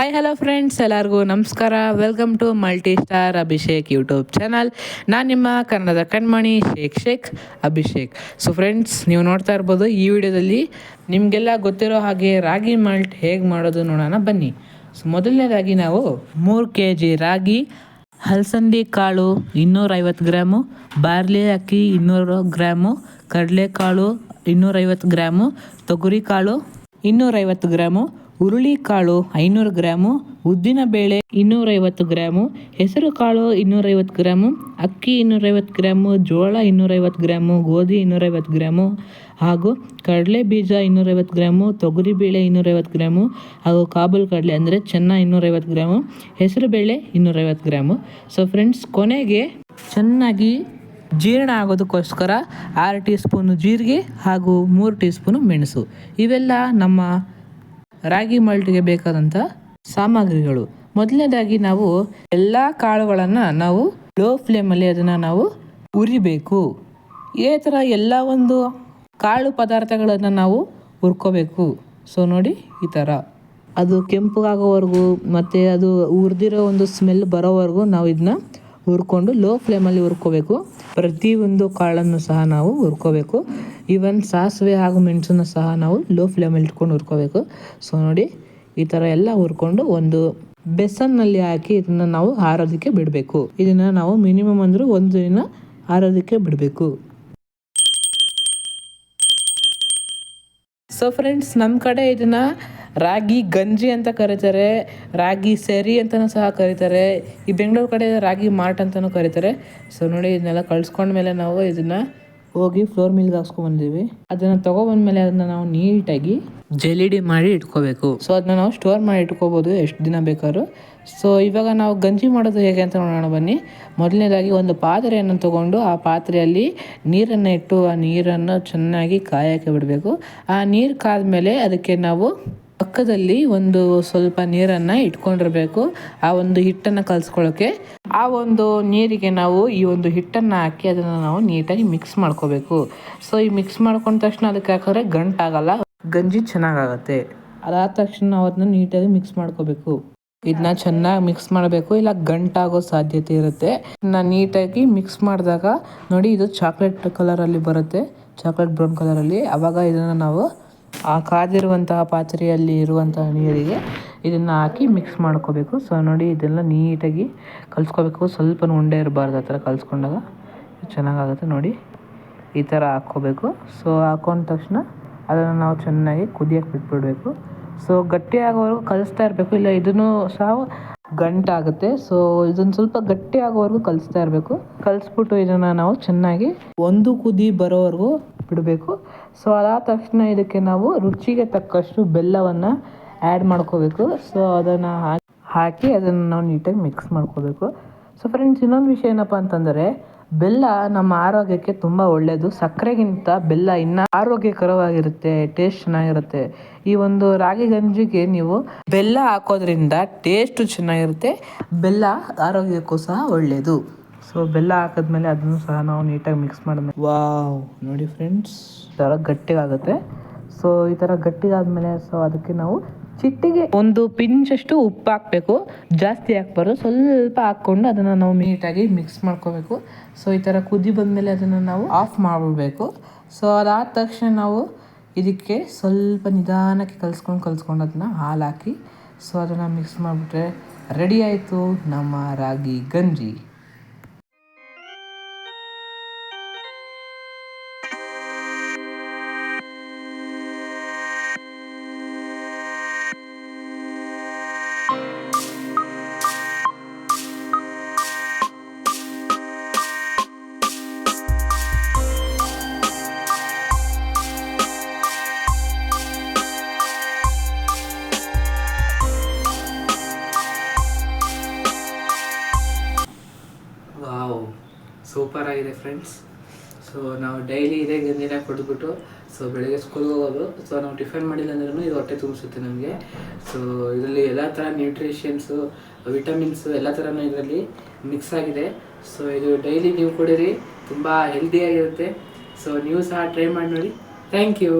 Hi hello friends, ಎಲ್ಲರಿಗೂ ನಮಸ್ಕಾರ. Welcome to multi star Abhishek YouTube channel. ನಾನು ನಿಮ್ಮ ಕನ್ನಡದ ಕಣ್ಮಣಿ ಶೇಖ್ ಅಭಿಷೇಕ್. ಸೊ ಫ್ರೆಂಡ್ಸ್, ನೀವು ನೋಡ್ತಾ ಇರ್ಬೋದು ಈ ವಿಡಿಯೋದಲ್ಲಿ ನಿಮಗೆಲ್ಲ ಗೊತ್ತಿರೋ ಹಾಗೆ ರಾಗಿ ಮಾಲ್ಟ್ ಹೇಗೆ ಮಾಡೋದು ನೋಡೋಣ ಬನ್ನಿ. ಸೊ ಮೊದಲನೇದಾಗಿ ನಾವು 3 kg ರಾಗಿ, ಹಲಸಂದಿ ಕಾಳು 250 ಗ್ರಾಮು, ಬಾರ್ಲಿ ಅಕ್ಕಿ 200 ಗ್ರಾಮು, ಕಡಲೆಕಾಳು 250 ಗ್ರಾಮು, ತೊಗರಿ ಕಾಳು 250 ಗ್ರಾಮು, ಹುರುಳಿಕಾಳು 500 ಗ್ರಾಮು, ಉದ್ದಿನಬೇಳೆ 250 ಗ್ರಾಮು, ಹೆಸರು ಕಾಳು 250 ಗ್ರಾಮು, ಅಕ್ಕಿ 250 ಗ್ರಾಮು, ಜೋಳ 250 ಗ್ರಾಮು, ಗೋಧಿ 250 ಗ್ರಾಮು, ಹಾಗೂ ಕಡಲೆ ಬೀಜ 250 ಗ್ರಾಮು, ತೊಗರಿಬೇಳೆ 250 ಗ್ರಾಮು, ಹಾಗೂ ಕಾಬೂಲ್ ಕಡಲೆ ಅಂದರೆ ಚೆನ್ನ 250 ಗ್ರಾಮು, ಹೆಸರು ಬೇಳೆ 250 ಗ್ರಾಮು. ಸೊ ಫ್ರೆಂಡ್ಸ್, ಕೊನೆಗೆ ಚೆನ್ನಾಗಿ ಜೀರ್ಣ ಆಗೋದಕ್ಕೋಸ್ಕರ 6 ಟೀ ಸ್ಪೂನು ಜೀರಿಗೆ ಹಾಗೂ 3 ಟೀ ಸ್ಪೂನು ಮೆಣಸು. ಇವೆಲ್ಲ ನಮ್ಮ ರಾಗಿ ಮಾಲ್ಟ್ಗೆ ಬೇಕಾದಂಥ ಸಾಮಗ್ರಿಗಳು. ಮೊದಲನೇದಾಗಿ ನಾವು ಎಲ್ಲ ಕಾಳುಗಳನ್ನು ನಾವು ಲೋ ಫ್ಲೇಮಲ್ಲಿ ಅದನ್ನು ನಾವು ಉರಿಬೇಕು. ಇದೇ ಥರ ಎಲ್ಲ ಒಂದು ಕಾಳು ಪದಾರ್ಥಗಳನ್ನು ನಾವು ಹುರ್ಕೋಬೇಕು. ಸೊ ನೋಡಿ, ಈ ಥರ ಅದು ಕೆಂಪಗಾಗೋವರೆಗೂ ಮತ್ತು ಅದು ಹುರಿದಿರೋ ಒಂದು ಸ್ಮೆಲ್ ಬರೋವರೆಗೂ ನಾವು ಇದನ್ನ ಹುರ್ಕೊಂಡು ಲೋ ಫ್ಲೇಮಲ್ಲಿ ಹುರ್ಕೋಬೇಕು. ಪ್ರತಿಯೊಂದು ಕಾಳನ್ನು ಸಹ ನಾವು ಹುರ್ಕೋಬೇಕು. ಈವನ್ ಸಾಸಿವೆ ಹಾಗೂ ಮೆಣಸನ್ನು ಸಹ ನಾವು ಲೋ ಫ್ಲೇಮಲ್ಲಿ ಇಟ್ಕೊಂಡು ಹುರ್ಕೋಬೇಕು. ಸೊ ನೋಡಿ, ಈ ಥರ ಎಲ್ಲ ಹುರ್ಕೊಂಡು ಒಂದು ಬೆಸನ್ನಲ್ಲಿ ಹಾಕಿ ಇದನ್ನು ನಾವು ಆರೋದಕ್ಕೆ ಬಿಡಬೇಕು. ಇದನ್ನು ನಾವು ಮಿನಿಮಮ್ ಅಂದರೂ 1 ದಿನ ಆರೋದಕ್ಕೆ ಬಿಡಬೇಕು. ಸೊ ಫ್ರೆಂಡ್ಸ್, ನಮ್ಮ ಕಡೆ ಇದನ್ನು ರಾಗಿ ಗಂಜಿ ಅಂತ ಕರೀತಾರೆ, ರಾಗಿ ಸೆರಿ ಅಂತಲೂ ಸಹ ಕರೀತಾರೆ. ಈ ಬೆಂಗಳೂರು ಕಡೆ ರಾಗಿ ಮಾಲ್ಟ್ ಅಂತಲೂ ಕರೀತಾರೆ. ಸೊ ನೋಡಿ, ಇದನ್ನೆಲ್ಲ ಕಳ್ಸ್ಕೊಂಡ್ಮೇಲೆ ನಾವು ಇದನ್ನು ಹೋಗಿ ಫ್ಲೋರ್ ಮಿಲ್ಗೆ ಹಾಕ್ಸ್ಕೊಂಡ್ಬಂದಿದ್ದೀವಿ. ಅದನ್ನು ತೊಗೊಬಂದ್ಮೇಲೆ ಅದನ್ನು ನಾವು ನೀಟಾಗಿ ಜೆಲಿಡಿ ಮಾಡಿ ಇಟ್ಕೋಬೇಕು. ಸೊ ಅದನ್ನ ನಾವು ಸ್ಟೋರ್ ಮಾಡಿ ಇಟ್ಕೋಬೋದು ಎಷ್ಟು ದಿನ ಬೇಕಾದ್ರೂ. ಸೊ ಇವಾಗ ನಾವು ಗಂಜಿ ಮಾಡೋದು ಹೇಗೆ ಅಂತ ನೋಡೋಣ ಬನ್ನಿ. ಮೊದಲನೇದಾಗಿ ಒಂದು ಪಾತ್ರೆಯನ್ನು ತೊಗೊಂಡು ಆ ಪಾತ್ರೆಯಲ್ಲಿ ನೀರನ್ನು ಇಟ್ಟು ಆ ನೀರನ್ನು ಚೆನ್ನಾಗಿ ಕಾಯೋಕ್ಕೆ ಬಿಡಬೇಕು. ಆ ನೀರು ಕಾದ್ಮೇಲೆ ಅದಕ್ಕೆ ನಾವು ಪಕ್ಕದಲ್ಲಿ ಒಂದು ಸ್ವಲ್ಪ ನೀರನ್ನು ಇಟ್ಕೊಂಡಿರಬೇಕು, ಆ ಒಂದು ಹಿಟ್ಟನ್ನು ಕಲಿಸ್ಕೊಳ್ಳೋಕ್ಕೆ. ಆ ಒಂದು ನೀರಿಗೆ ನಾವು ಈ ಒಂದು ಹಿಟ್ಟನ್ನು ಹಾಕಿ ಅದನ್ನು ನಾವು ನೀಟಾಗಿ ಮಿಕ್ಸ್ ಮಾಡ್ಕೋಬೇಕು. ಸೊ ಈ ಮಿಕ್ಸ್ ಮಾಡ್ಕೊಂಡ ತಕ್ಷಣ ಅದಕ್ಕೆ ಹಾಕಿದ್ರೆ ಗಂಟಾಗಲ್ಲ, ಗಂಜಿ ಚೆನ್ನಾಗಾಗುತ್ತೆ. ಅದಾದ ತಕ್ಷಣ ನಾವು ಅದನ್ನ ನೀಟಾಗಿ ಮಿಕ್ಸ್ ಮಾಡ್ಕೋಬೇಕು. ಇದನ್ನ ಚೆನ್ನಾಗಿ ಮಿಕ್ಸ್ ಮಾಡಬೇಕು, ಇಲ್ಲ ಗಂಟಾಗೋ ಸಾಧ್ಯತೆ ಇರುತ್ತೆ. ಇದನ್ನ ನೀಟಾಗಿ ಮಿಕ್ಸ್ ಮಾಡಿದಾಗ ನೋಡಿ, ಇದು ಚಾಕ್ಲೇಟ್ ಕಲರಲ್ಲಿ ಬರುತ್ತೆ, ಚಾಕ್ಲೇಟ್ ಬ್ರೌನ್ ಕಲರಲ್ಲಿ. ಆವಾಗ ಇದನ್ನು ನಾವು ಆ ಕಾದಿರುವಂತಹ ಪಾತ್ರೆಯಲ್ಲಿ ಇರುವಂತಹ ನೀರಿಗೆ ಇದನ್ನು ಹಾಕಿ ಮಿಕ್ಸ್ ಮಾಡ್ಕೋಬೇಕು. ಸೊ ನೋಡಿ, ಇದೆಲ್ಲ ನೀಟಾಗಿ ಕಲಿಸ್ಕೋಬೇಕು. ಸ್ವಲ್ಪ ಉಂಡೆ ಇರಬಾರ್ದು, ಆ ಥರ ಕಲಿಸ್ಕೊಂಡಾಗ ಚೆನ್ನಾಗಾಗುತ್ತೆ. ನೋಡಿ, ಈ ಥರ ಹಾಕ್ಕೋಬೇಕು. ಸೊ ಹಾಕೊಂಡ ತಕ್ಷಣ ಅದನ್ನು ನಾವು ಚೆನ್ನಾಗಿ ಕುದಿಯೋಕ್ಕೆ ಬಿಟ್ಬಿಡಬೇಕು. ಸೊ ಗಟ್ಟಿಯಾಗೋವರೆಗೂ ಕಲಿಸ್ತಾ ಇರಬೇಕು, ಇಲ್ಲ ಇದನ್ನು ಸಹ ಗಂಟಾಗುತ್ತೆ. ಸೊ ಇದನ್ನು ಸ್ವಲ್ಪ ಗಟ್ಟಿ ಆಗೋವರೆಗೂ ಕಲಿಸ್ತಾ ಇರಬೇಕು. ಕಲಿಸ್ಬಿಟ್ಟು ಇದನ್ನು ನಾವು ಚೆನ್ನಾಗಿ ಒಂದು ಕುದಿ ಬರೋವರೆಗೂ ಬಿಡಬೇಕು. ಸೊ ಅದಾದ ತಕ್ಷಣ ಇದಕ್ಕೆ ನಾವು ರುಚಿಗೆ ತಕ್ಕಷ್ಟು ಬೆಲ್ಲವನ್ನು ಆ್ಯಡ್ ಮಾಡ್ಕೋಬೇಕು. ಸೊ ಅದನ್ನು ಹಾಕಿ ಅದನ್ನು ನಾವು ನೀಟಾಗಿ ಮಿಕ್ಸ್ ಮಾಡ್ಕೋಬೇಕು. ಸೊ ಫ್ರೆಂಡ್ಸ್, ಇನ್ನೊಂದು ವಿಷಯ ಏನಪ್ಪ ಅಂತಂದರೆ, ಬೆಲ್ಲ ನಮ್ಮ ಆರೋಗ್ಯಕ್ಕೆ ತುಂಬ ಒಳ್ಳೆಯದು. ಸಕ್ಕರೆಗಿಂತ ಬೆಲ್ಲ ಇನ್ನೂ ಆರೋಗ್ಯಕರವಾಗಿರುತ್ತೆ, ಟೇಸ್ಟ್ ಚೆನ್ನಾಗಿರುತ್ತೆ. ಈ ಒಂದು ರಾಗಿ ಗಂಜಿಗೆ ನೀವು ಬೆಲ್ಲ ಹಾಕೋದ್ರಿಂದ ಟೇಸ್ಟು ಚೆನ್ನಾಗಿರುತ್ತೆ, ಬೆಲ್ಲ ಆರೋಗ್ಯಕ್ಕೂ ಸಹ ಒಳ್ಳೆಯದು. ಸೊ ಬೆಲ್ಲ ಹಾಕಿದ್ಮೇಲೆ ಅದನ್ನು ಸಹ ನಾವು ನೀಟಾಗಿ ಮಿಕ್ಸ್ ಮಾಡಿದ್ಮೇಲೆ ವಾವ್, ನೋಡಿ ಫ್ರೆಂಡ್ಸ್, ಈ ಥರ ಗಟ್ಟಿಗಾಗುತ್ತೆ. ಸೊ ಈ ಥರ ಗಟ್ಟಿಗಾದ್ಮೇಲೆ ಸೊ ಅದಕ್ಕೆ ನಾವು ಚಿಟ್ಟಿಗೆ ಒಂದು ಪಿಂಚಷ್ಟು ಉಪ್ಪು ಹಾಕಬೇಕು, ಜಾಸ್ತಿ ಹಾಕ್ಬಾರ್ದು, ಸ್ವಲ್ಪ ಹಾಕ್ಕೊಂಡು ಅದನ್ನು ನಾವು ನೀಟಾಗಿ ಮಿಕ್ಸ್ ಮಾಡ್ಕೋಬೇಕು. ಸೊ ಈ ಥರ ಕುದಿ ಬಂದಮೇಲೆ ಅದನ್ನು ನಾವು ಆಫ್ ಮಾಡಿಬಿಡ್ಬೇಕು. ಸೊ ಅದಾದ ತಕ್ಷಣ ನಾವು ಇದಕ್ಕೆ ಸ್ವಲ್ಪ ನಿಧಾನಕ್ಕೆ ಕಲಿಸ್ಕೊಂಡು ಅದನ್ನು ಹಾಲು ಹಾಕಿ ಸೊ ಅದನ್ನು ಮಿಕ್ಸ್ ಮಾಡಿಬಿಟ್ರೆ ರೆಡಿ ಆಯಿತು ನಮ್ಮ ರಾಗಿ ಗಂಜಿ. ವಾವ್, ಸೂಪರ್ ಆಗಿದೆ ಫ್ರೆಂಡ್ಸ್. ಸೊ ನಾವು ಡೈಲಿ ಇದೇ ಗಂಜಿನ ಕೊಟ್ಬಿಟ್ಟು ಸೊ ಬೆಳಗ್ಗೆ ಸ್ಕೂಲ್ಗೆ ಹೋಗೋದು. ಸೊ ನಾವು ಟಿಫನ್ ಮಾಡಿಲ್ಲ ಅಂದ್ರೂ ಇದು ಹೊಟ್ಟೆ ತುಂಬಿಸುತ್ತೆ ನಮಗೆ. ಸೊ ಇದರಲ್ಲಿ ಎಲ್ಲ ಥರ ನ್ಯೂಟ್ರಿಷನ್ಸು, ವಿಟಮಿನ್ಸು ಎಲ್ಲ ಥರನೂ ಇದರಲ್ಲಿ ಮಿಕ್ಸ್ ಆಗಿದೆ. ಸೊ ಇದು ಡೈಲಿ ನೀವು ಕೊಡಿರಿ, ತುಂಬ ಹೆಲ್ದಿಯಾಗಿರುತ್ತೆ. ಸೊ ನೀವು ಸಹ ಟ್ರೈ ಮಾಡಿ ನೋಡಿ. Thank you.